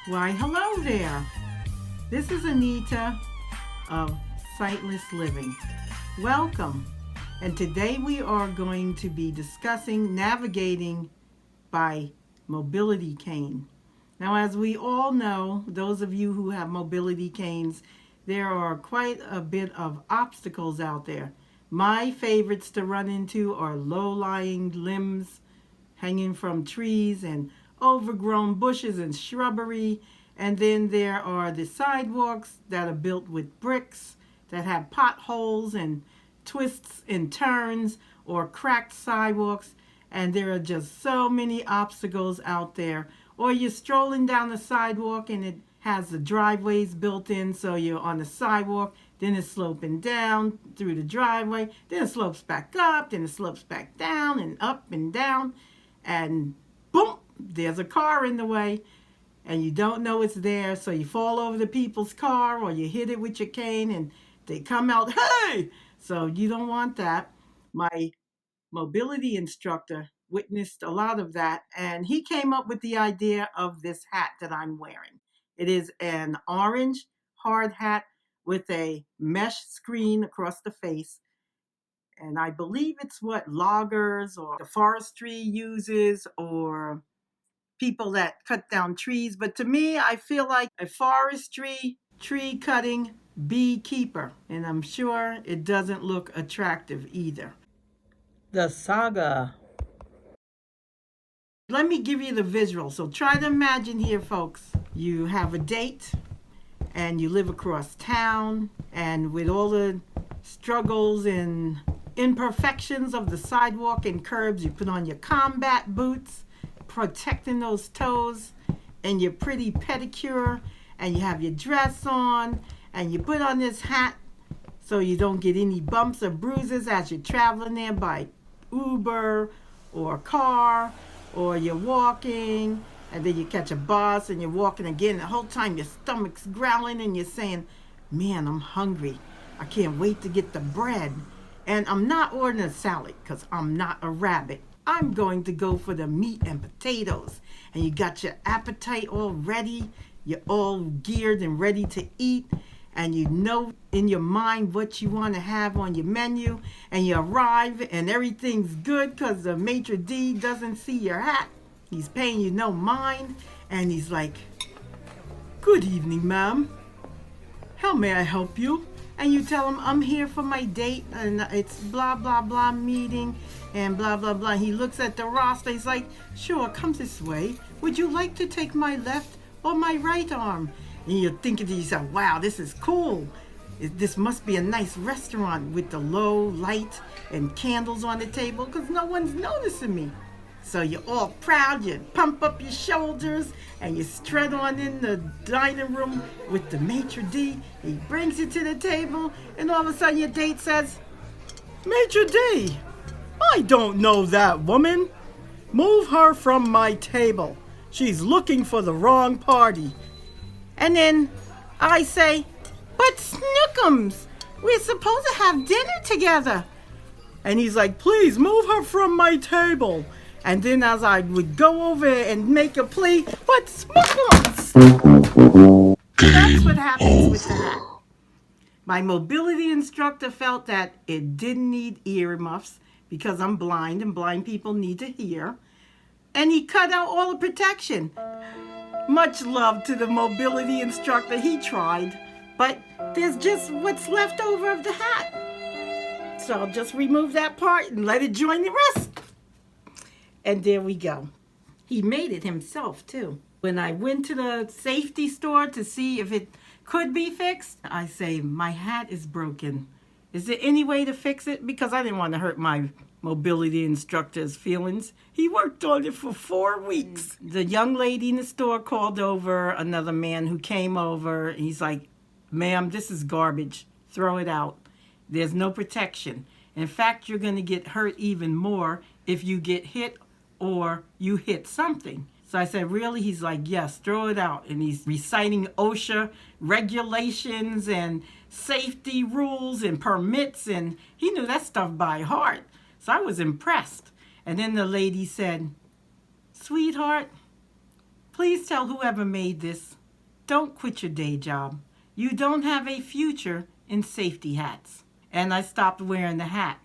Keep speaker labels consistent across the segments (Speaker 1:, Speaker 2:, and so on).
Speaker 1: Why, hello there. This is Anita of Sightless Living. Welcome. And today we are going to be discussing navigating by mobility cane. Now, as we all know, those of you who have mobility canes, there are quite a bit of obstacles out there. My favorites to run into are low-lying limbs hanging from trees and overgrown bushes and shrubbery. And then there are the sidewalks that are built with bricks that have potholes and twists and turns or cracked sidewalks. And there are just so many obstacles out there. Or you're strolling down the sidewalk and it has the driveways built in, so you're on the sidewalk, then it's sloping down through the driveway, then it slopes back up, then it slopes back down and up and down, and boom, there's a car in the way, and you don't know it's there, so you fall over the people's car or you hit it with your cane and they come out, hey! So you don't want that. My mobility instructor witnessed a lot of that, and he came up with the idea of this hat that I'm wearing. It is an orange hard hat with a mesh screen across the face, and I believe it's what loggers or the forestry uses, or people that cut down trees. But to me, I feel like a forestry tree cutting beekeeper, and I'm sure it doesn't look attractive either. The saga. Let me give you the visual. So try to imagine here, folks. You have a date and you live across town, and with all the struggles and imperfections of the sidewalk and curbs, you put on your combat boots, protecting those toes, and your pretty pedicure, and you have your dress on, and you put on this hat so you don't get any bumps or bruises as you're traveling there by Uber or car, or you're walking and then you catch a bus and you're walking again. The whole time your stomach's growling and you're saying, man, I'm hungry. I can't wait to get the bread. And I'm not ordering a salad because I'm not a rabbit. I'm going to go for the meat and potatoes. And you got your appetite all ready. You're all geared and ready to eat. And you know in your mind what you want to have on your menu. And you arrive and everything's good because the maitre d' doesn't see your hat. He's paying you no mind. And he's like, good evening, ma'am. How may I help you? And you tell him, I'm here for my date and it's blah, blah, blah meeting and blah, blah, blah. He looks at the roster. He's like, sure, come this way. Would you like to take my left or my right arm? And you're thinking to yourself, wow, this is cool. This must be a nice restaurant with the low light and candles on the table because no one's noticing me. So you're all proud, you pump up your shoulders, and you strut on in the dining room with the maitre d'. He brings you to the table, and all of a sudden your date says, maitre d', I don't know that woman. Move her from my table. She's looking for the wrong party. And then I say, but Snookums, we're supposed to have dinner together. And he's like, please move her from my table. And then as I would go over and make a plea, but Snookums. That's what happens with the hat. My mobility instructor felt that it didn't need earmuffs because I'm blind and blind people need to hear. And he cut out all the protection. Much love to the mobility instructor. He tried, but there's just what's left over of the hat. So I'll just remove that part and let it join the rest. And there we go. He made it himself too. When I went to the safety store to see if it could be fixed, I say, my hat is broken. Is there any way to fix it? Because I didn't want to hurt my mobility instructor's feelings. He worked on it for 4 weeks. The young lady in the store called over another man who came over. He's like, ma'am, this is garbage. Throw it out. There's no protection. In fact, you're going to get hurt even more if you get hit or you hit something. So I said, really? He's like, yes, throw it out. And he's reciting OSHA regulations and safety rules and permits. And he knew that stuff by heart. So I was impressed. And then the lady said, sweetheart, Please tell whoever made this, don't quit your day job. You don't have a future in safety hats. And I stopped wearing the hat.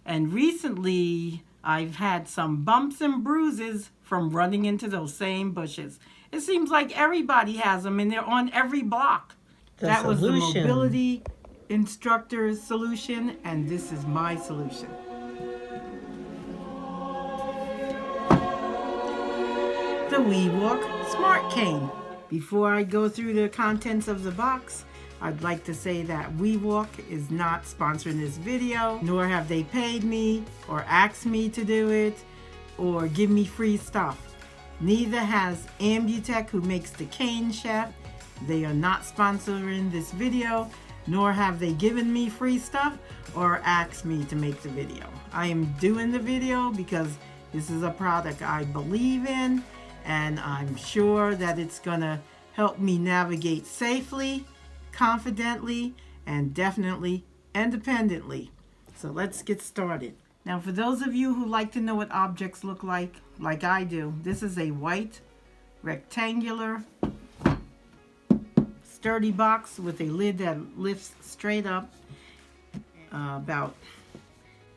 Speaker 1: And recently, I've had some bumps and bruises from running into those same bushes. It seems like everybody has them, and they're on every block. That was the mobility instructor's solution, and this is my solution. The WeWALK Smart Cane. Before I go through the contents of the box, I'd like to say that WeWALK is not sponsoring this video, nor have they paid me or asked me to do it or give me free stuff. Neither has Ambutech, who makes the cane shaft. They are not sponsoring this video, nor have they given me free stuff or asked me to make the video. I am doing the video because this is a product I believe in, and I'm sure that it's gonna help me navigate safely, confidently, and definitely independently. So let's get started. Now, for those of you who like to know what objects look like I do, this is a white rectangular sturdy box with a lid that lifts straight up, about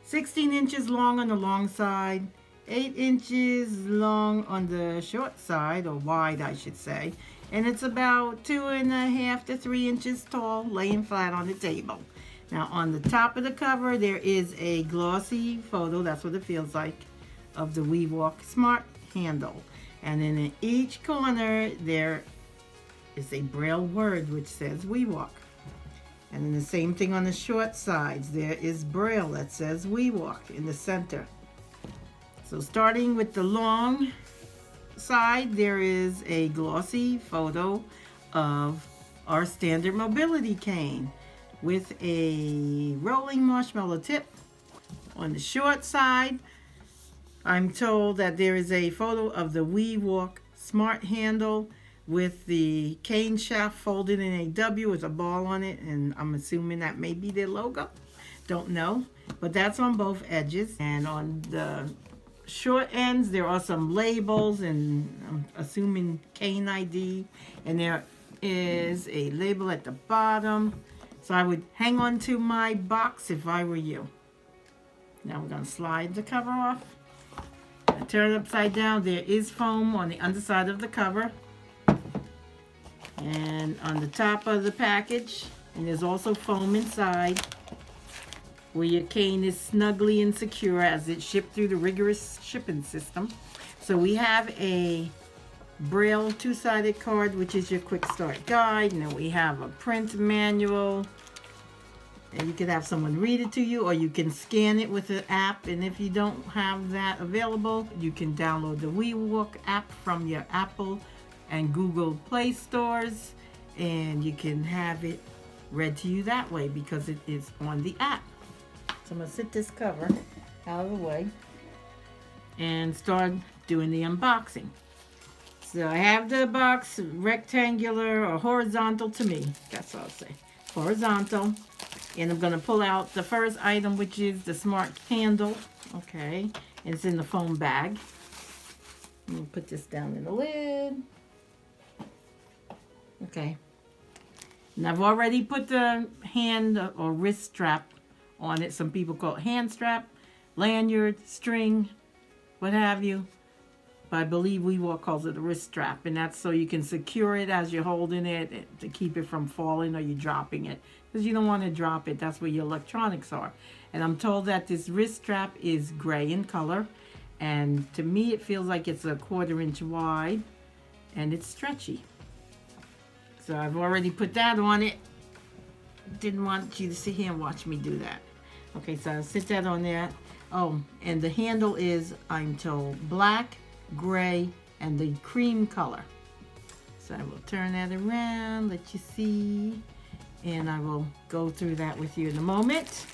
Speaker 1: 16 inches long on the long side, 8 inches long on the short side, or wide I should say, and it's about 2.5 to 3 inches tall, laying flat on the table. Now, on the top of the cover there is a glossy photo, that's what it feels like, of the WeWALK Smart handle, and then in each corner there is a braille word which says WeWALK. And then the same thing on the short sides, there is braille that says WeWALK in the center. So starting with the long side, there is a glossy photo of our standard mobility cane with a rolling marshmallow tip. On the short side, I'm told that there is a photo of the WeWALK Smart handle with the cane shaft folded in a W with a ball on it, and I'm assuming that may be their logo. Don't know, but that's on both edges. And on the short ends there are some labels, and I'm assuming cane ID, and there is a label at the bottom. So I would hang on to my box if I were you. Now we're going to slide the cover off. I turn it upside down. There is foam on the underside of the cover and on the top of the package, and there's also foam inside where your cane is snugly and secure as it's shipped through the rigorous shipping system. So we have a braille two-sided card, which is your quick start guide, and then we have a print manual, and you can have someone read it to you, or you can scan it with an app. And if you don't have that available, you can download the WeWALK app from your Apple and Google Play stores, and you can have it read to you that way because it is on the app. So I'm going to sit this cover out of the way and start doing the unboxing. So I have the box rectangular or horizontal to me. That's what I'll say. Horizontal. And I'm going to pull out the first item, which is the smart handle. Okay. And it's in the foam bag. I'm going to put this down in the lid. Okay. And I've already put the hand or wrist strap on it. Some people call it hand strap, lanyard, string, what have you. But I believe WeWALK calls it a wrist strap, and that's so you can secure it as you're holding it to keep it from falling or you dropping it, because you don't want to drop it. That's where your electronics are. And I'm told that this wrist strap is gray in color, and to me it feels like it's a 1/4 inch wide, and it's stretchy. So I've already put that on it. Didn't want you to sit here and watch me do that. Okay, so I'll sit that on there. Oh, and the handle is, I'm told, black, gray, and the cream color. So I will turn that around, let you see, and I will go through that with you in a moment.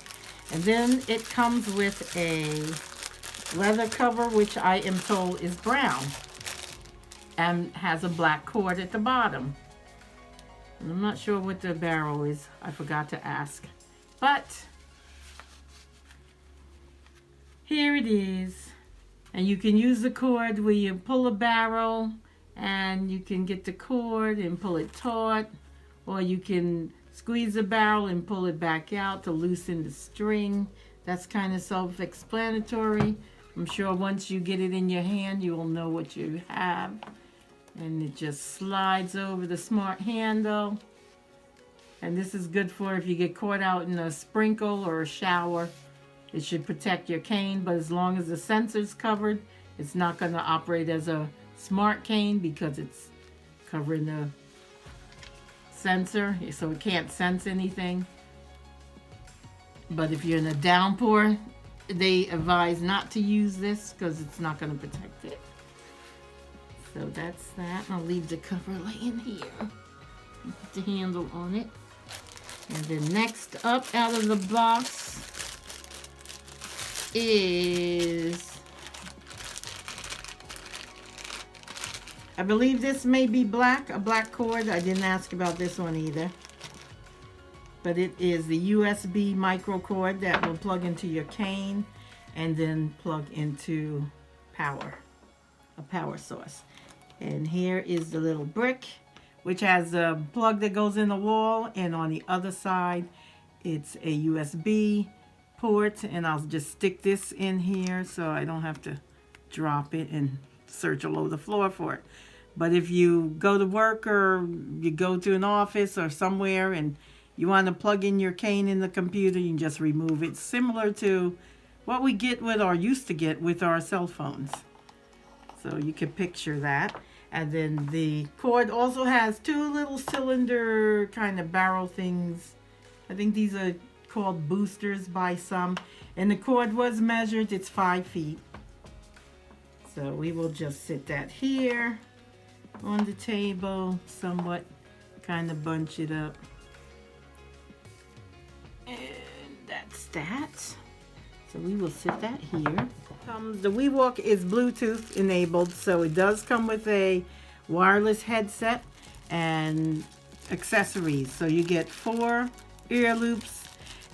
Speaker 1: And then it comes with a leather cover, which I am told is brown and has a black cord at the bottom. And I'm not sure what the barrel is. I forgot to ask. But here it is. And you can use the cord where you pull a barrel and you can get the cord and pull it taut, or you can squeeze the barrel and pull it back out to loosen the string. That's kind of self-explanatory. I'm sure once you get it in your hand, you will know what you have. And it just slides over the smart handle. And this is good for if you get caught out in a sprinkle or a shower. It should protect your cane, but as long as the sensor's covered, it's not going to operate as a smart cane because it's covering the sensor, so it can't sense anything. But if you're in a downpour, they advise not to use this because it's not going to protect it. So that's that. I'll leave the cover laying here. Put the handle on it. And then next up out of the box is, I believe this may be black, a black cord. I didn't ask about this one either. But it is the USB micro cord that will plug into your cane and then plug into power, a power source. And here is the little brick, which has a plug that goes in the wall, and on the other side it's a USB port, and I'll just stick this in here so I don't have to drop it and search all over the floor for it. But if you go to work or you go to an office or somewhere and you want to plug in your cane in the computer, you can just remove it, similar to what we get with, or used to get with, our cell phones. So you can picture that. And then the cord also has two little cylinder kind of barrel things. I think these are called boosters by some. And the cord was measured, it's 5 feet. So we will just sit that here on the table, somewhat kind of bunch it up. And that's that. So we will sit that here. The WeWALK is Bluetooth enabled, so it does come with a wireless headset and accessories. So you get 4 ear loops,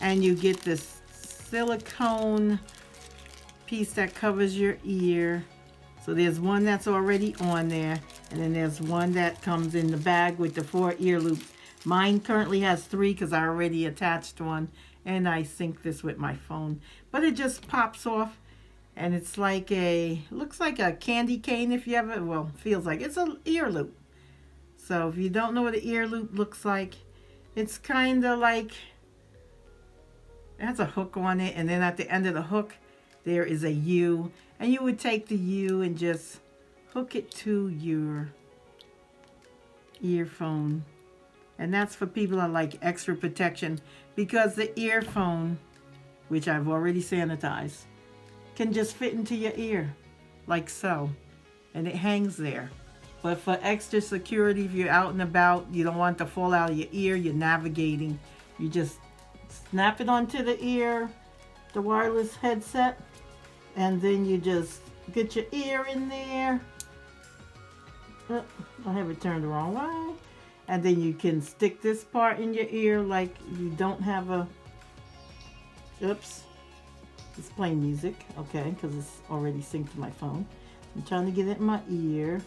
Speaker 1: and you get this silicone piece that covers your ear. So there's one that's already on there, and then there's one that comes in the bag with the 4 ear loops. Mine currently has 3 because I already attached one, and I sync this with my phone. But it just pops off, and it's like looks like a candy cane if you ever, well, feels like it's an ear loop. So if you don't know what an ear loop looks like, it's kind of like, it has a hook on it, and then at the end of the hook there is a U, and you would take the U and just hook it to your earphone. And that's for people that like extra protection, because the earphone, which I've already sanitized, can just fit into your ear like so, and it hangs there. But for extra security, if you're out and about, you don't want it to fall out of your ear, you're navigating, you just snap it onto the ear, the wireless headset, and then you just get your ear in there. I have it turned the wrong way. And then you can stick this part in your ear like you don't have a, oops, it's playing music, okay, because it's already synced to my phone. I'm trying to get it in my ear.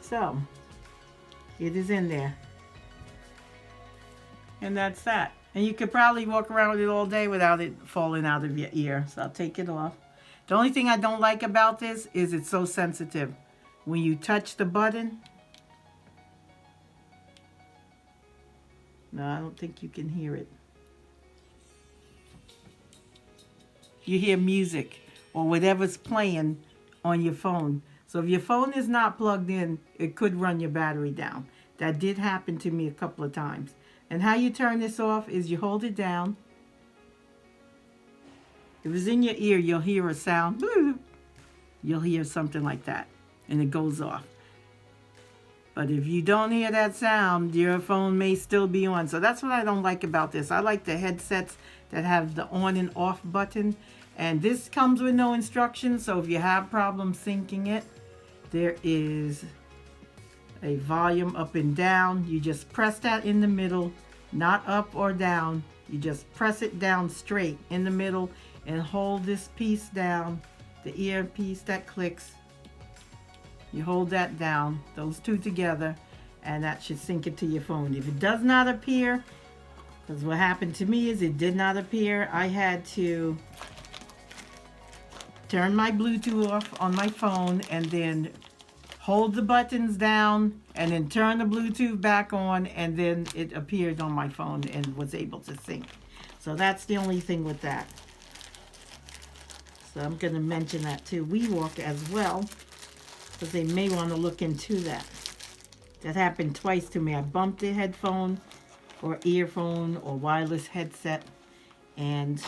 Speaker 1: So, it is in there. And that's that. And you could probably walk around with it all day without it falling out of your ear. So I'll take it off. The only thing I don't like about this is it's so sensitive. When you touch the button, no, I don't think you can hear it. You hear music or whatever's playing on your phone. So if your phone is not plugged in, it could run your battery down. That did happen to me a couple of times. And how you turn this off is you hold it down. If it's in your ear, you'll hear a sound. You'll hear something like that, and it goes off. But if you don't hear that sound, your phone may still be on. So that's what I don't like about this. I like the headsets that have the on and off button. And this comes with no instructions. So if you have problems syncing it, there is a volume up and down. You just press that in the middle, not up or down. You just press it down straight in the middle and hold this piece down, the ear piece that clicks, You hold that down, those two together, and that should sync it to your phone. If it does not appear, because what happened to me is it did not appear, I had to turn my Bluetooth off on my phone and then hold the buttons down and then turn the Bluetooth back on, and then it appeared on my phone and was able to sync. So that's the only thing with that. So I'm going to mention that to WeWALK as well, because they may want to look into that. That happened twice to me. I bumped the headphone or earphone or wireless headset, and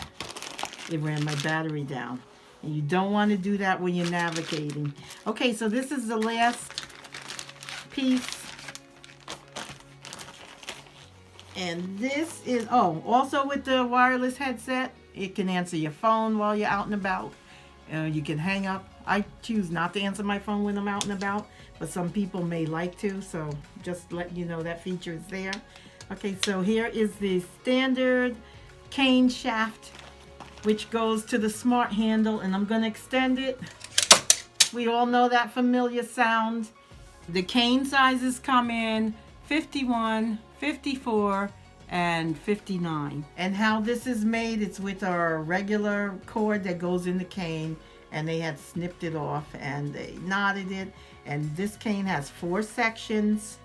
Speaker 1: it ran my battery down. And you don't want to do that when you're navigating. Okay, so this is the last piece. And this is, oh, also with the wireless headset, it can answer your phone while you're out and about. You can hang up. I choose not to answer my phone when I'm out and about, but some people may like to, so just let you know that feature is there. Okay, so here is the standard cane shaft, which goes to the smart handle, and I'm going to extend it. We all know that familiar sound. The cane sizes come in 51, 54, and 59. And how this is made, it's with our regular cord that goes in the cane, and they had snipped it off and they knotted it. And this cane has 4 sections,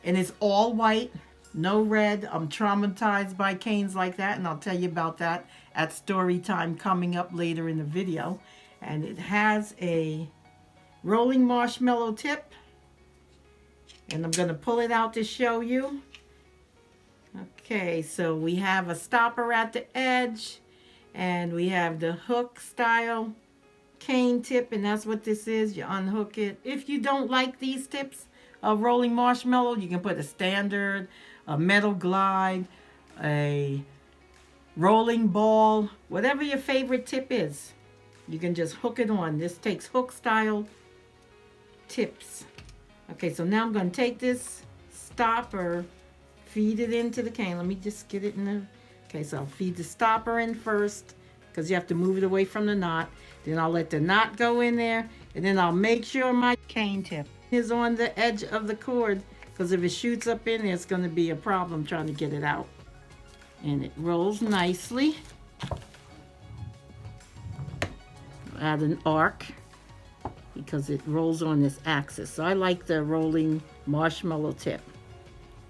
Speaker 1: and it's all white, no red. I'm traumatized by canes like that, and I'll tell you about that at story time coming up later in the video. And it has a rolling marshmallow tip, and I'm going to pull it out to show you. Okay, so we have a stopper at the edge, and we have the hook style cane tip, and that's what this is. You unhook it. If you don't like these tips of rolling marshmallow, you can put a standard, a metal glide, a rolling ball, whatever your favorite tip is. You can just hook it on. This takes hook style tips. Okay, so now I'm going to take this stopper, feed it into the cane. Let me just get it in the... Okay, so I'll feed the stopper in first, because you have to move it away from the knot. Then I'll let the knot go in there, and then I'll make sure my cane tip is on the edge of the cord, because if it shoots up in there, it's going to be a problem trying to get it out. And it rolls nicely. Add an arc, because it rolls on this axis. So I like the rolling marshmallow tip.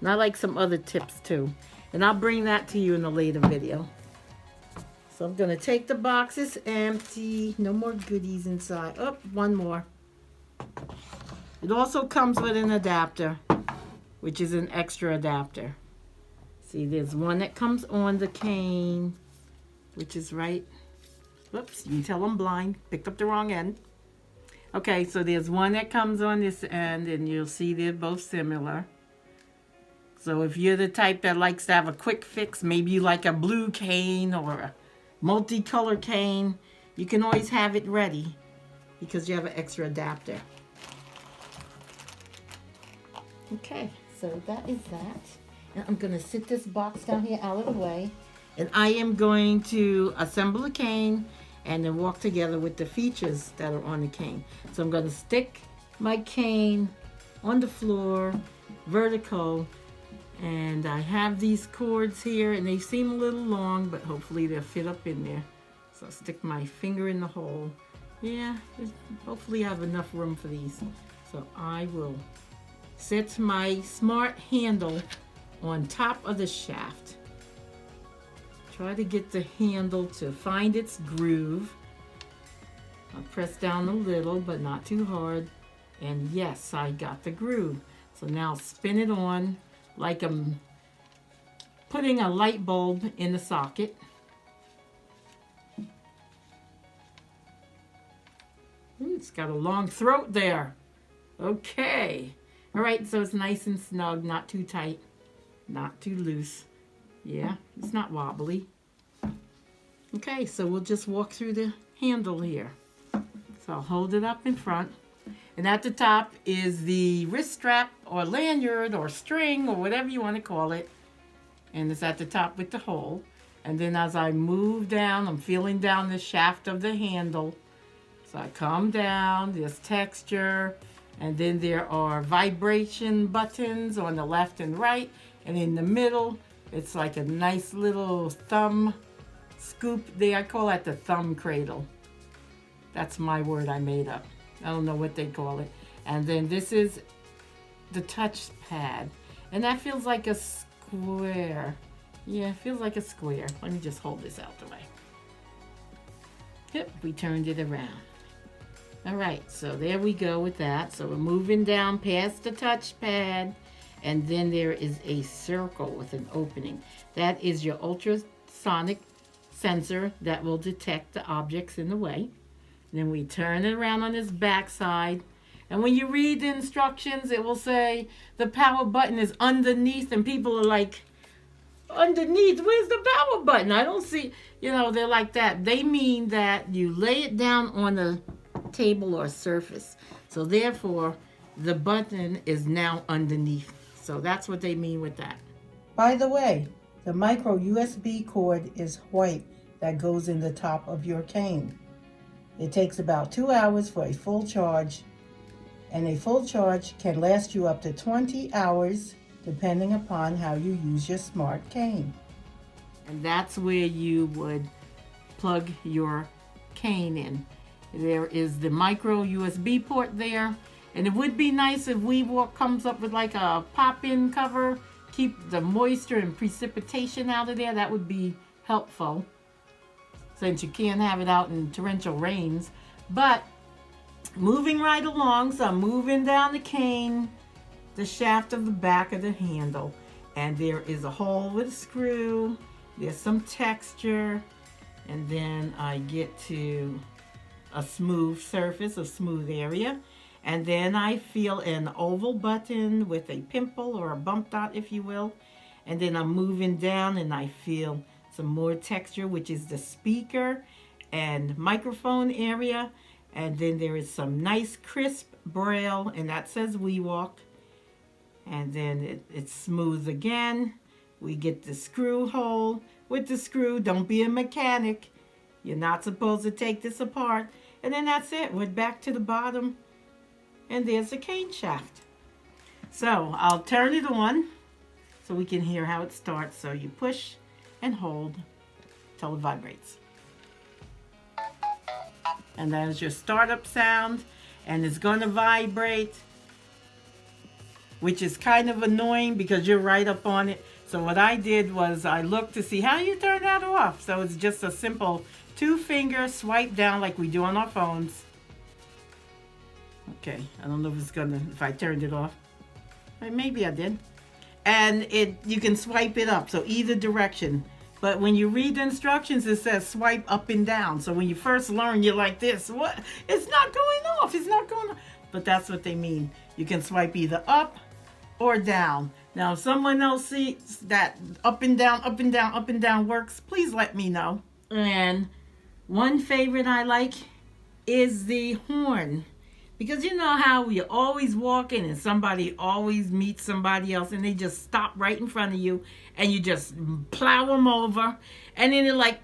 Speaker 1: And I like some other tips too. And I'll bring that to you in a later video. So I'm going to take the boxes empty. No more goodies inside. Oh, one more. It also comes with an adapter, which is an extra adapter. See, there's one that comes on the cane, which is right. Whoops, you can tell I'm blind. Picked up the wrong end. Okay, so there's one that comes on this end, and you'll see they're both similar. So if you're the type that likes to have a quick fix, maybe you like a blue cane or a multicolor cane, you can always have it ready because you have an extra adapter. Okay, so that is that. And I'm going to sit this box down here out of the way. And I am going to assemble a cane and then walk together with the features that are on the cane. So I'm going to stick my cane on the floor, vertical, and I have these cords here, and they seem a little long, but hopefully they'll fit up in there. So I'll stick my finger in the hole. Yeah, hopefully I have enough room for these. So I will set my smart handle on top of the shaft. Try to get the handle to find its groove. I'll press down a little, but not too hard. And yes, I got the groove. So now I'll spin it on like I'm putting a light bulb in the socket. Ooh, it's got a long throat there. Okay. All right, so it's nice and snug, not too tight, not too loose. Yeah, it's not wobbly. Okay, so we'll just walk through the handle here. So I'll hold it up in front. And at the top is the wrist strap or lanyard or string or whatever you want to call it. And it's at the top with the hole. And then as I move down, I'm feeling down the shaft of the handle. So I come down, there's texture, and then there are vibration buttons on the left and right, and in the middle, it's like a nice little thumb scoop there. I call that the thumb cradle. That's my word I made up. I don't know what they call it. And then this is the touch pad, and that feels like a square. Yeah, it feels like a square. Let me just hold this out the way. Yep, we turned it around. All right, so there we go with that. So we're moving down past the touchpad, and then there is a circle with an opening. That is your ultrasonic sensor that will detect the objects in the way. Then we turn it around on this back side, and when you read the instructions, it will say the power button is underneath, and people are like, underneath, where's the power button? I don't see, they're like that. They mean that you lay it down on a table or surface. So therefore, the button is now underneath. So that's what they mean with that. By the way, the micro USB cord is white that goes in the top of your cane. It takes about 2 hours for a full charge, and a full charge can last you up to 20 hours depending upon how you use your smart cane. And that's where you would plug your cane in. There is the micro USB port there, and it would be nice if WeWALK comes up with like a pop-in cover, keep the moisture and precipitation out of there. That would be helpful, since you can't have it out in torrential rains. But moving right along, so I'm moving down the cane, the shaft of the back of the handle, and there is a hole with a screw. There's some texture, and then I get to a smooth surface, a smooth area, and then I feel an oval button with a pimple or a bump dot, if you will, and then I'm moving down and I feel some more texture, which is the speaker and microphone area, and then there is some nice crisp braille, and that says WeWALK. And then it's smooth again. We get the screw hole with the screw. Don't be a mechanic. You're not supposed to take this apart. And then that's it. We're back to the bottom, and there's the cane shaft. So I'll turn it on so we can hear how it starts. So you push and hold till it vibrates. And that is your startup sound, and it's going to vibrate, which is kind of annoying because you're right up on it. So what I did was I looked to see how you turn that off. So it's just a simple 2-finger swipe down like we do on our phones. Okay, I don't know if I turned it off. Maybe I did. And you can swipe it up, so either direction. But when you read the instructions, it says swipe up and down. So when you first learn, you're like this, what? It's not going off, it's not going off. But that's what they mean. You can swipe either up or down. Now, if someone else sees that up and down, up and down, up and down works, please let me know. And one favorite I like is the horn. Because you know how you're always walking and somebody always meets somebody else and they just stop right in front of you and you just plow them over. And then they're like,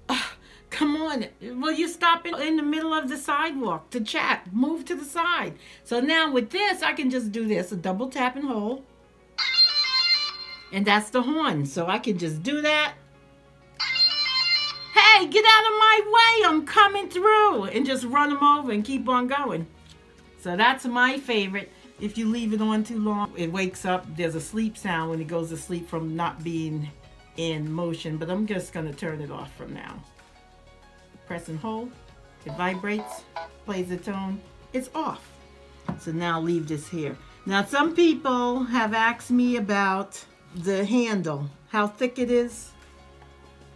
Speaker 1: oh, come on, will you stop in the middle of the sidewalk to chat? Move to the side. So now with this, I can just do this, a double tap and hold. And that's the horn. So I can just do that. Hey, get out of my way, I'm coming through. And just run them over and keep on going. So that's my favorite. If you leave it on too long, it wakes up. There's a sleep sound when it goes to sleep from not being in motion. But I'm just going to turn it off from now. Press and hold. It vibrates, plays the tone. It's off. So now leave this here. Now some people have asked me about the handle, how thick it is.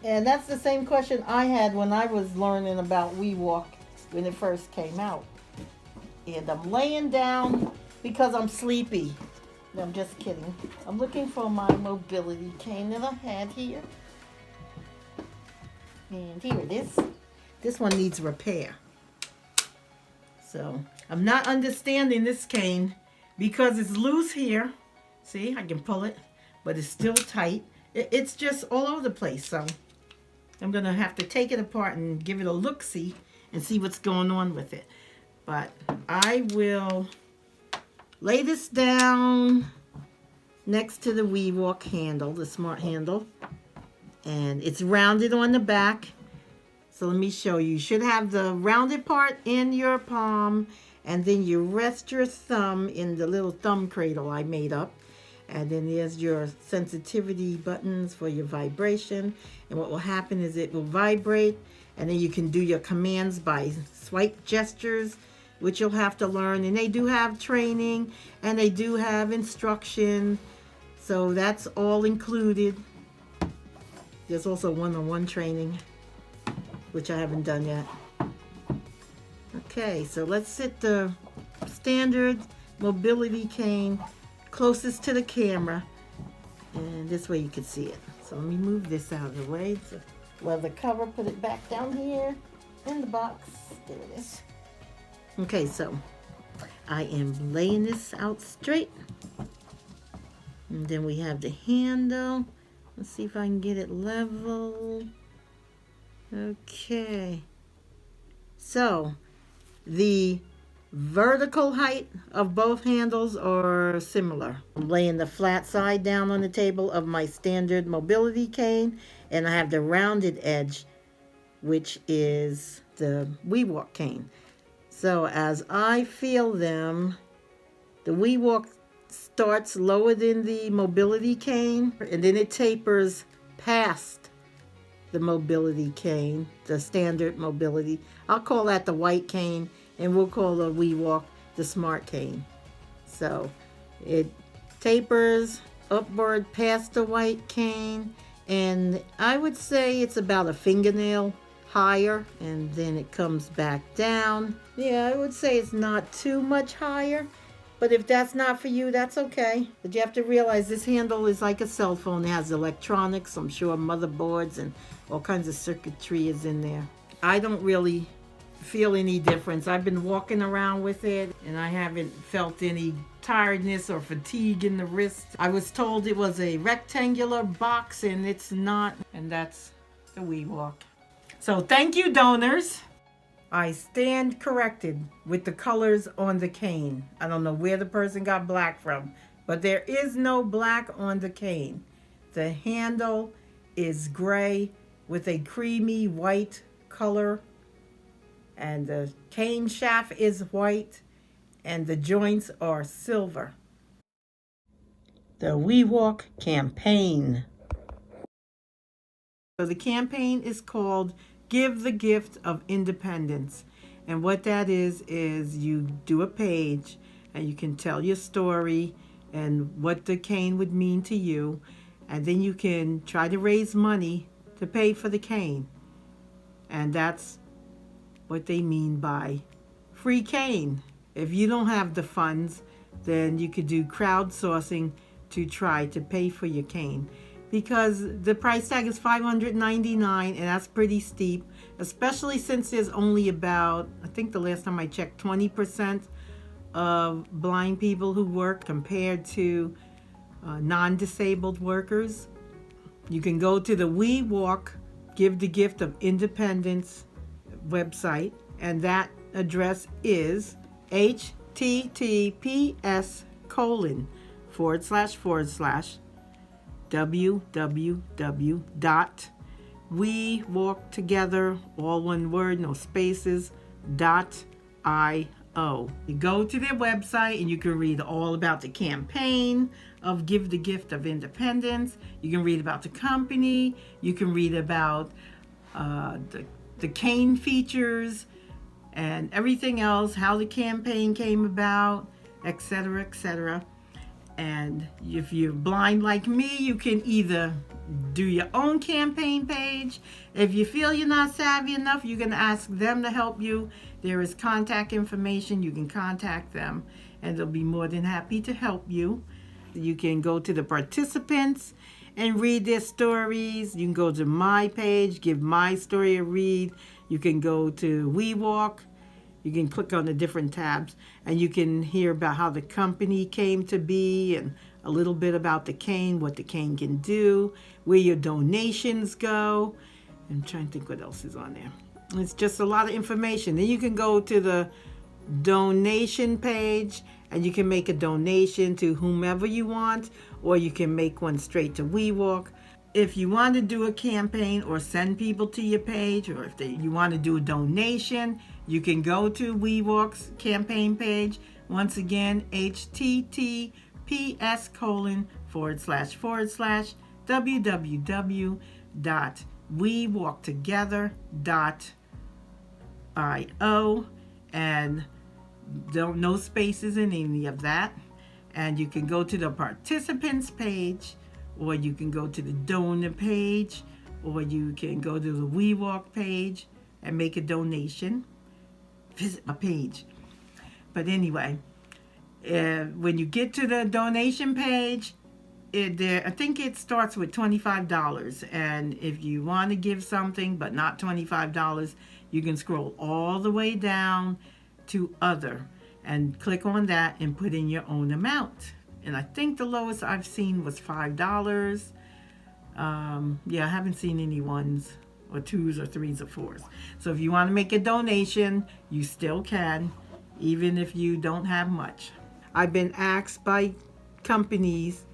Speaker 1: And that's the same question I had when I was learning about WeWALK when it first came out. And I'm laying down because I'm sleepy. No, I'm just kidding. I'm looking for my mobility cane that I had here. And here it is. This one needs repair. So I'm not understanding this cane because it's loose here. See, I can pull it, but it's still tight. It's just all over the place. So I'm going to have to take it apart and give it a look-see and see what's going on with it. But I will lay this down next to the WeWALK handle, the smart handle. And it's rounded on the back. So let me show you. You should have the rounded part in your palm, and then you rest your thumb in the little thumb cradle I made up. And then there's your sensitivity buttons for your vibration. And what will happen is it will vibrate, and then you can do your commands by swipe gestures, which you'll have to learn. And they do have training, and they do have instruction. So that's all included. There's also one-on-one training, which I haven't done yet. Okay, so let's set the standard mobility cane closest to the camera, and this way you can see it. So let me move this out of the way. It's a leather cover, put it back down here in the box. There it is. Okay, so I am laying this out straight. And then we have the handle. Let's see if I can get it level. Okay. So the vertical height of both handles are similar. I'm laying the flat side down on the table of my standard mobility cane, and I have the rounded edge, which is the WeWALK cane. So as I feel them, the WeWALK starts lower than the mobility cane, and then it tapers past the mobility cane, the standard mobility. I'll call that the white cane, and we'll call the WeWALK the smart cane. So it tapers upward past the white cane, and I would say it's about a fingernail higher, and then it comes back down. Yeah, I would say it's not too much higher, but if that's not for you, that's okay. But you have to realize this handle is like a cell phone. It has electronics, I'm sure motherboards and all kinds of circuitry is in there. I don't really feel any difference. I've been walking around with it, and I haven't felt any tiredness or fatigue in the wrist. I was told it was a rectangular box, and it's not, and that's the WeWALK. So thank you, donors. I stand corrected with the colors on the cane. I don't know where the person got black from, but there is no black on the cane. The handle is gray with a creamy white color, and the cane shaft is white, and the joints are silver. The WeWALK campaign. So the campaign is called Give the Gift of Independence. And what that is you do a page, and you can tell your story and what the cane would mean to you. And then you can try to raise money to pay for the cane. And that's what they mean by free cane. If you don't have the funds, then you could do crowdsourcing to try to pay for your cane, because the price tag is $599, and that's pretty steep, especially since there's only about, I think the last time I checked, 20% of blind people who work compared to non-disabled workers. You can go to the WeWALK Give the Gift of Independence website, and that address is https://www.WeWalkTogether, all one word, no spaces, .io. You go to their website, and you can read all about the campaign of Give the Gift of Independence. You can read about the company. You can read about the cane features and everything else, how the campaign came about, etc., etc. And if you're blind like me, you can either do your own campaign page. If you feel you're not savvy enough, you can ask them to help you. There is contact information. You can contact them, and they'll be more than happy to help you. You can go to the participants and read their stories. You can go to my page, give my story a read. You can go to WeWALK. You can click on the different tabs, and you can hear about how the company came to be, and a little bit about the cane, what the cane can do, where your donations go. I'm trying to think what else is on there. It's just a lot of information. Then you can go to the donation page and you can make a donation to whomever you want, or you can make one straight to WeWALK. If you want to do a campaign or send people to your page, or if you want to do a donation, you can go to WeWALK's campaign page. Once again, https://www.wewalktogether.io, and no spaces in any of that. And you can go to the participants page, or you can go to the donor page, or you can go to the WeWALK page and make a donation. Visit my page. But anyway, when you get to the donation page, I think it starts with $25. And if you want to give something but not $25, you can scroll all the way down to other and click on that and put in your own amount. And I think the lowest I've seen was $5. Yeah, I haven't seen any ones or twos or threes or fours. So if you want to make a donation, you still can, even if you don't have much. I've been asked by companies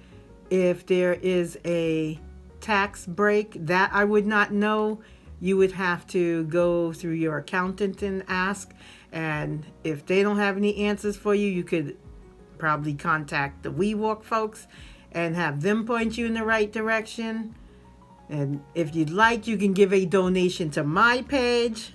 Speaker 1: if there is a tax break. That I would not know. You would have to go through your accountant and ask. And if they don't have any answers for you, you could probably contact the WeWALK folks and have them point you in the right direction. And if you'd like, you can give a donation to my page.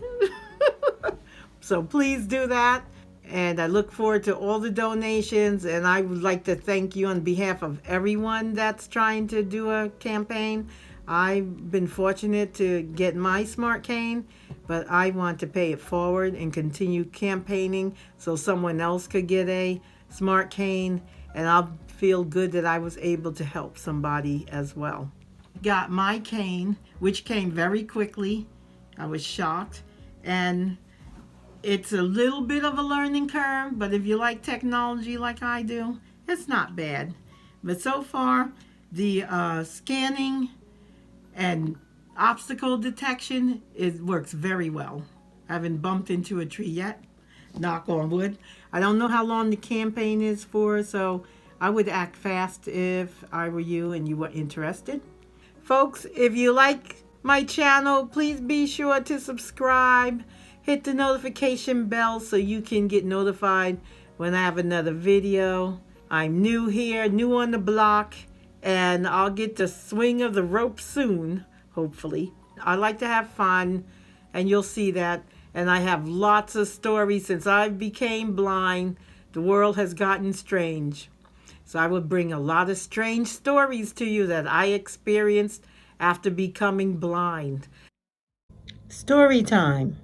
Speaker 1: So please do that. And I look forward to all the donations. And I would like to thank you on behalf of everyone that's trying to do a campaign. I've been fortunate to get my smart cane, but I want to pay it forward and continue campaigning so someone else could get a smart cane, and I'll feel good that I was able to help somebody as well. Got my cane, which came very quickly. I was shocked, and it's a little bit of a learning curve, but if you like technology like I do, it's not bad. But so far, the scanning and obstacle detection, it works very well. I haven't bumped into a tree yet, knock on wood. I don't know how long the campaign is for, so I would act fast if I were you and you were interested. Folks, if you like my channel, please be sure to subscribe. Hit the notification bell so you can get notified when I have another video. I'm new here, new on the block, and I'll get the swing of the rope soon, hopefully. I like to have fun, and you'll see that. And I have lots of stories. Since I became blind, the world has gotten strange. So I will bring a lot of strange stories to you that I experienced after becoming blind. Story time.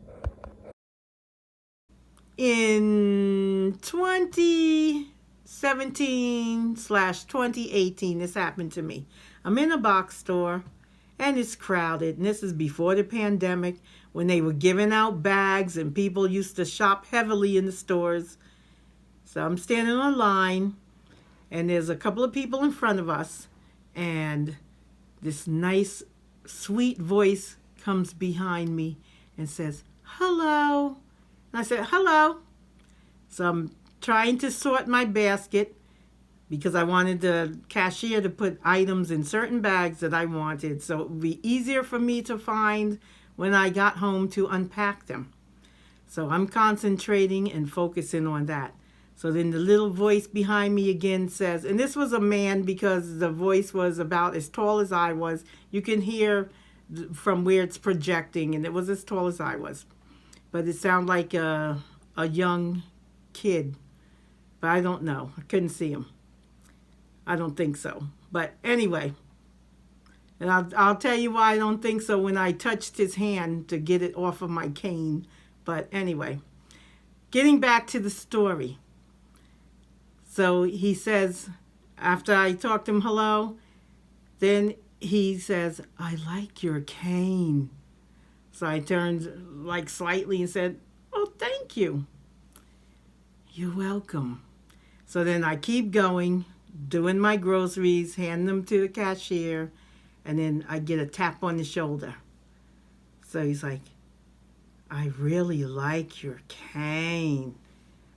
Speaker 1: In 2017/2018, this happened to me. I'm in a box store and it's crowded. And this is before the pandemic, when they were giving out bags and people used to shop heavily in the stores. So I'm standing on line and there's a couple of people in front of us, and this nice, sweet voice comes behind me and says, "Hello." I said, "Hello." So I'm trying to sort my basket because I wanted the cashier to put items in certain bags that I wanted, so it would be easier for me to find when I got home to unpack them. So I'm concentrating and focusing on that. So then the little voice behind me again says, and this was a man because the voice was about as tall as I was. You can hear from where it's projecting, and it was as tall as I was. But it sounded like a young kid. But I don't know. I couldn't see him. I don't think so. But anyway, and I'll tell you why I don't think so when I touched his hand to get it off of my cane. But anyway, getting back to the story. So he says, after I talked to him hello, then he says, "I like your cane." So I turned like slightly and said, "Oh, thank you." "You're welcome." So then I keep going, doing my groceries, hand them to the cashier, and then I get a tap on the shoulder. So he's like, I really like your cane.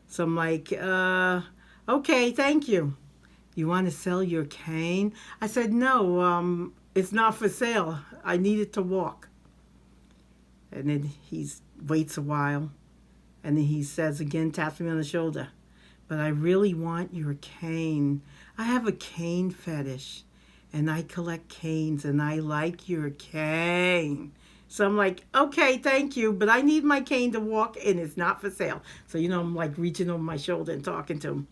Speaker 1: So I'm like, okay, thank you. You want to sell your cane? I said, no, it's not for sale. I need it to walk. And then he waits a while. And then he says again, taps me on the shoulder, but I really want your cane. I have a cane fetish, and I collect canes, and I like your cane. So I'm like, okay, thank you, but I need my cane to walk, and it's not for sale. So, I'm like reaching over my shoulder and talking to him.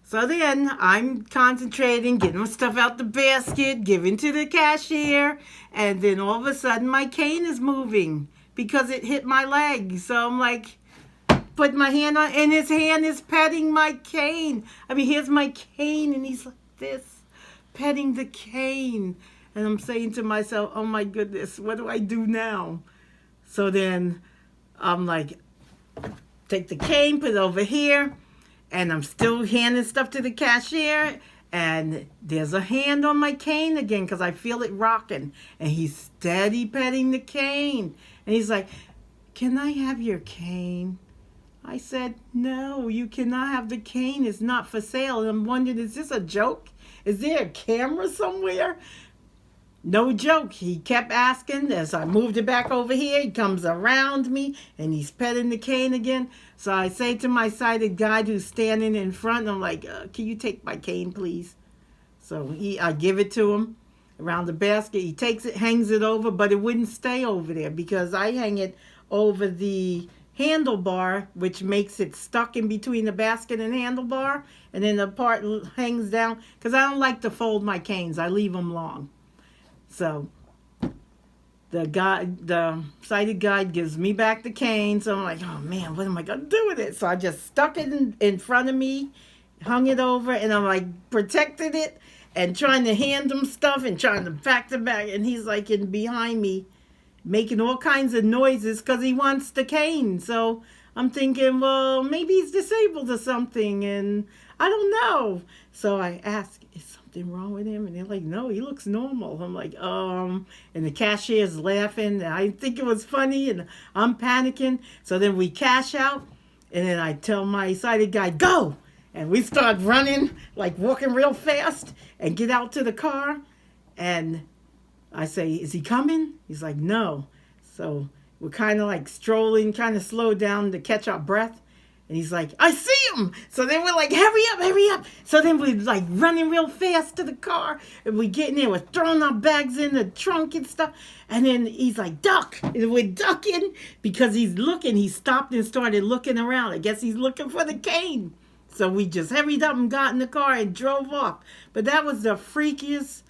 Speaker 1: So then I'm concentrating, getting my stuff out the basket, giving to the cashier, and then all of a sudden my cane is moving because it hit my leg. So I'm like, put my hand on, and his hand is petting my cane. I mean, here's my cane, and he's like this, petting the cane. And I'm saying to myself, oh my goodness, what do I do now? So then I'm like, take the cane, put it over here, and I'm still handing stuff to the cashier, and there's a hand on my cane again because I feel it rocking, and he's steady petting the cane. And he's like, can I have your cane? I said, no, you cannot have the cane. It's not for sale. And I'm wondering, is this a joke? Is there a camera somewhere? No joke. He kept asking. As I moved it back over here, he comes around me, and he's petting the cane again. So I say to my sighted guide who's standing in front, I'm like, can you take my cane, please? So I give it to him around the basket. He takes it, hangs it over, but it wouldn't stay over there because I hang it over the handlebar, which makes it stuck in between the basket and handlebar, and then the part hangs down because I don't like to fold my canes. I leave them long. So the sighted guide gives me back the cane. So I'm like, oh man, what am I gonna do with it? So I just stuck it in front of me, hung it over, and I'm like protected it and trying to hand him stuff and trying to back to back, and he's like in behind me making all kinds of noises because he wants the cane. So I'm thinking, well, maybe he's disabled or something, and I don't know. So I ask, is something wrong with him? And they're like, no, he looks normal. I'm like, and the cashier's laughing. And I think it was funny, and I'm panicking. So then we cash out, and then I tell my sighted guy, go! And we start running, like walking real fast, and get out to the car, and I say, is he coming? He's like, no. So we're kind of like strolling, kind of slow down to catch our breath. And he's like, I see him. So then we're like, hurry up, hurry up. So then we're like running real fast to the car. And we get in there, we're throwing our bags in the trunk and stuff. And then he's like, duck. And we're ducking because he's looking. He stopped and started looking around. I guess he's looking for the cane. So we just hurried up and got in the car and drove off. But that was the freakiest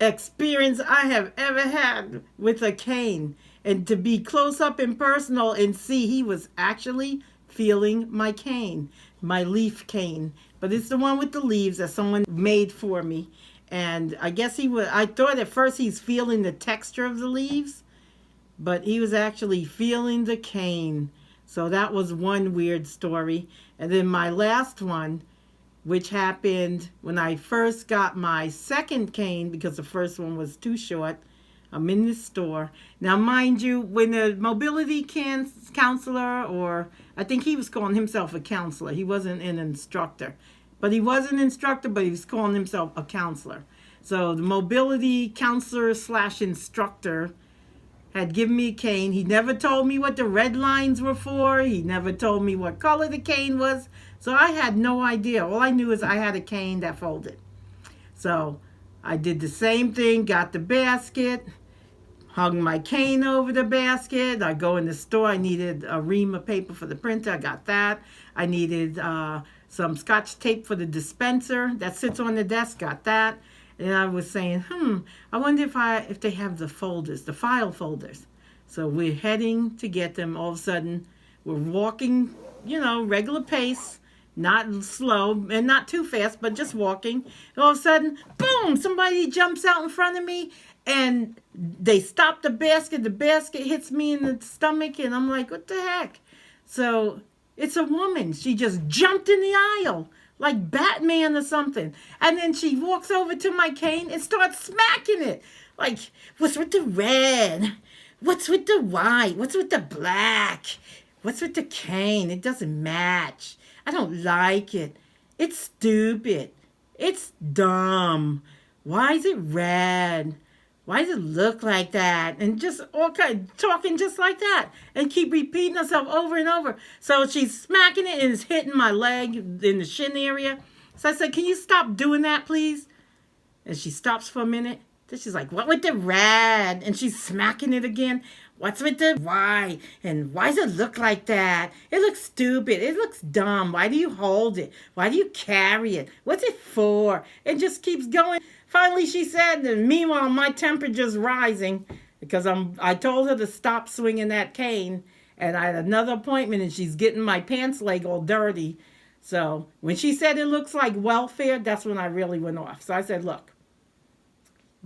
Speaker 1: experience I have ever had with a cane, and to be close up and personal and see he was actually feeling my cane, my leaf cane, but it's the one with the leaves that someone made for me. And I guess I thought at first he's feeling the texture of the leaves, but he was actually feeling the cane. So that was one weird story. And then my last one, which happened when I first got my second cane because the first one was too short. I'm in the store. Now, mind you, when a mobility counselor, or I think he was calling himself a counselor. He wasn't an instructor. But he was an instructor, but he was calling himself a counselor. So the mobility counselor / instructor had given me a cane. He never told me what the red lines were for. He never told me what color the cane was. So I had no idea. All I knew is I had a cane that folded. So I did the same thing, got the basket, hung my cane over the basket. I go in the store. I needed a ream of paper for the printer. I got that. I needed some Scotch tape for the dispenser that sits on the desk. Got that. And I was saying, I wonder if they have the folders, the file folders. So we're heading to get them. All of a sudden, we're walking, regular pace, not slow and not too fast, but just walking. And all of a sudden, boom, somebody jumps out in front of me, and they stop the basket. The basket hits me in the stomach, and I'm like, what the heck? So it's a woman. She just jumped in the aisle like Batman or something. And then she walks over to my cane and starts smacking it. Like, what's with the red? What's with the white? What's with the black? What's with the cane? It doesn't match. I don't like it. It's stupid. It's dumb. Why is it red? Why does it look like that? And just all kind talking just like that, and keep repeating herself over and over. So she's smacking it and it's hitting my leg in the shin area. So I said, "Can you stop doing that, please?" And she stops for a minute. Then she's like, "What with the red?" And she's smacking it again. "What's with the why? And why does it look like that? It looks stupid. It looks dumb. Why do you hold it? Why do you carry it? What's it for?" It just keeps going. Finally, she said, and meanwhile, my temperature's rising because I told her to stop swinging that cane. And I had another appointment, and she's getting my pants leg all dirty. So when she said it looks like welfare, that's when I really went off. So I said, "Look,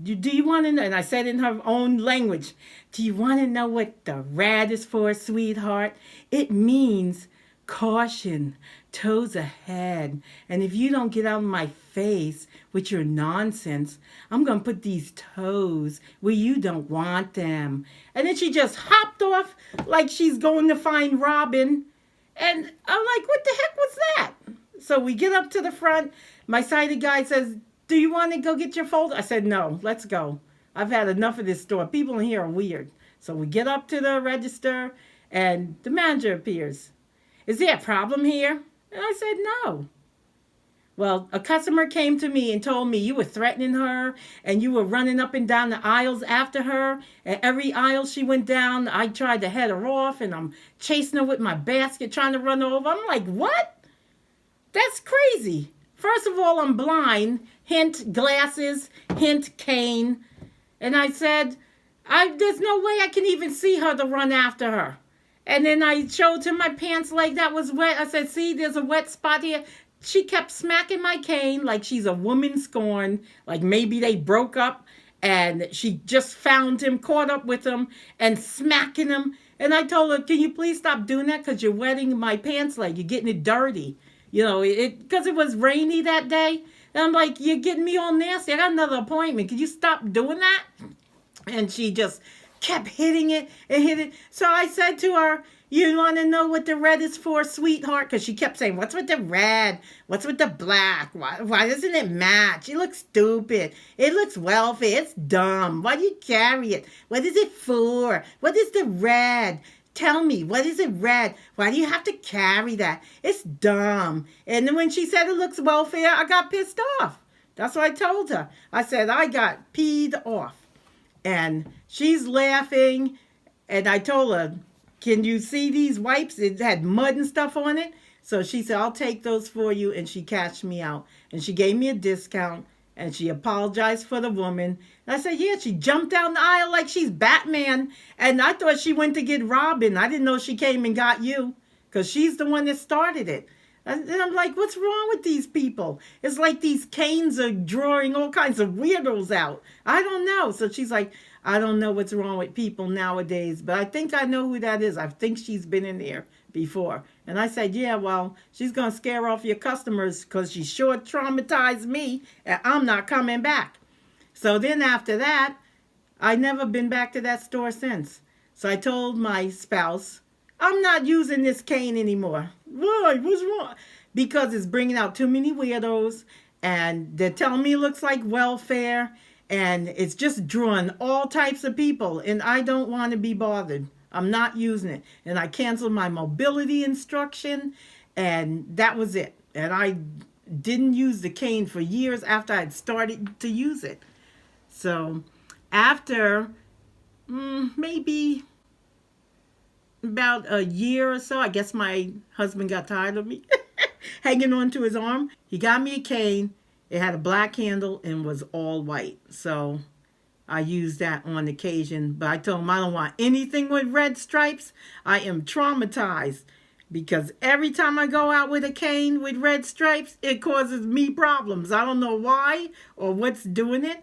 Speaker 1: do you want to know?" And I said in her own language, "Do you want to know what the red is for, sweetheart? It means caution, toes ahead. And if you don't get out of my face with your nonsense, I'm going to put these toes where you don't want them." And then she just hopped off like she's going to find Robin. And I'm like, "What the heck was that?" So we get up to the front. My sighted guy says, "Do you want to go get your folder?" I said, "No, let's go. I've had enough of this store. People in here are weird." So we get up to the register, and the manager appears. "Is there a problem here?" And I said, "No." "Well, a customer came to me and told me you were threatening her and you were running up and down the aisles after her. And every aisle she went down, I tried to head her off, and I'm chasing her with my basket trying to run her over." I'm like, "What? That's crazy. First of all, I'm blind. Hint glasses, hint cane." And I said, there's no way I can even see her to run after her. And then I showed him my pants leg that was wet. I said, "See, there's a wet spot here." She kept smacking my cane like she's a woman scorned, like maybe they broke up and she just found him, caught up with him, and smacking him. And I told her, "Can you please stop doing that? Because you're wetting my pants leg. You're getting it dirty." You know, because it was rainy that day. And I'm like, "You're getting me all nasty. I got another appointment. Could you stop doing that?" And she just kept hitting it and hitting it. So I said to her, "You want to know what the red is for, sweetheart?" Because she kept saying, "What's with the red? What's with the black? Why doesn't it match? It looks stupid. It looks welfare. It's dumb. Why do you carry it? What is it for? What is the red? Tell me, what is it red? Why do you have to carry that? It's dumb." And then when she said it looks welfare, I got pissed off. That's what I told her. I said, I got peed off. And she's laughing. And I told her, "Can you see these wipes? It had mud and stuff on it." So she said, "I'll take those for you." And she cashed me out. And she gave me a discount. And she apologized for the woman. And I said, "Yeah." She jumped down the aisle like she's Batman. And I thought she went to get Robin. I didn't know she came and got you. Because she's the one that started it. And I'm like, what's wrong with these people? It's like these canes are drawing all kinds of weirdos out. I don't know. So she's like, "I don't know what's wrong with people nowadays, but I think I know who that is. I think she's been in there before." And I said, "Yeah, well, she's going to scare off your customers because she sure traumatized me, and I'm not coming back." So then after that, I never been back to that store since. So I told my spouse, "I'm not using this cane anymore." "Why? What's wrong?" "Because it's bringing out too many weirdos, and they're telling me it looks like welfare, and it's just drawing all types of people, and I don't want to be bothered. I'm not using it." And I canceled my mobility instruction, and that was it. And I didn't use the cane for years after I'd started to use it. So after maybe about a year or so, I guess my husband got tired of me hanging on to his arm. He got me a cane. It had a black handle and was all white. So I used that on occasion. But I told him I don't want anything with red stripes. I am traumatized because every time I go out with a cane with red stripes, it causes me problems. I don't know why or what's doing it.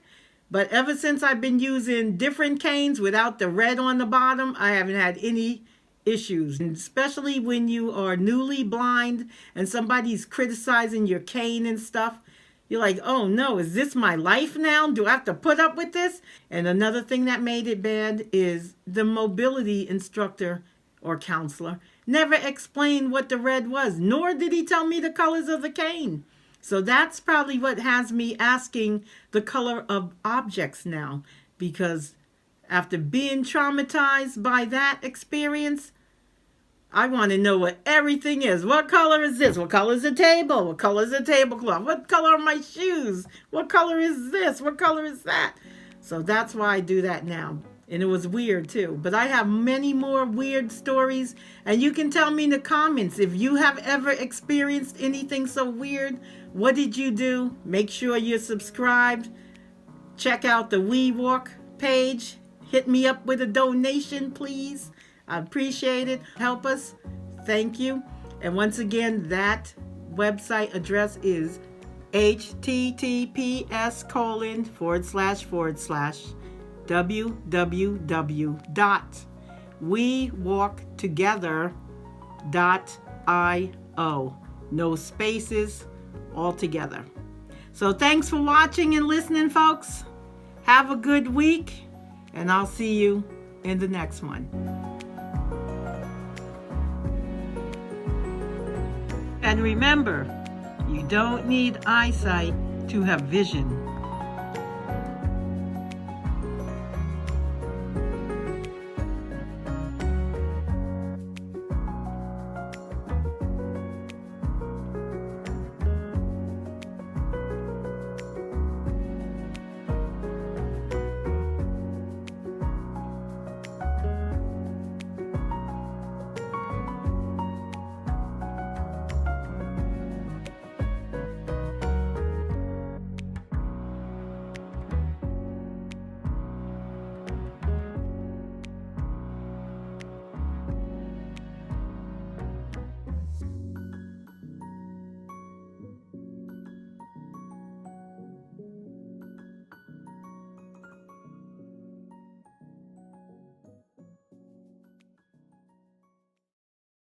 Speaker 1: But ever since I've been using different canes without the red on the bottom, I haven't had any issues. And especially when you are newly blind and somebody's criticizing your cane and stuff, You're like, oh no, is this my life now? Do I have to put up with this? And another thing that made it bad is the mobility instructor or counselor never explained what the red was, nor did he tell me the colors of the cane. So that's probably what has me asking the color of objects now, because after being traumatized by that experience, I want to know what everything is. What color is this? What color is the table? What color is the tablecloth? What color are my shoes? What color is this? What color is that? So that's why I do that now. And it was weird too. But I have many more weird stories. And you can tell me in the comments if you have ever experienced anything so weird. What did you do? Make sure you're subscribed. Check out the WeWALK page. Hit me up with a donation, please. I appreciate it. Help us. Thank you. And once again, that website address is https://www.wewalktogether.io. No spaces, all together. So thanks for watching and listening, folks. Have a good week, and I'll see you in the next one. And remember, you don't need eyesight to have vision.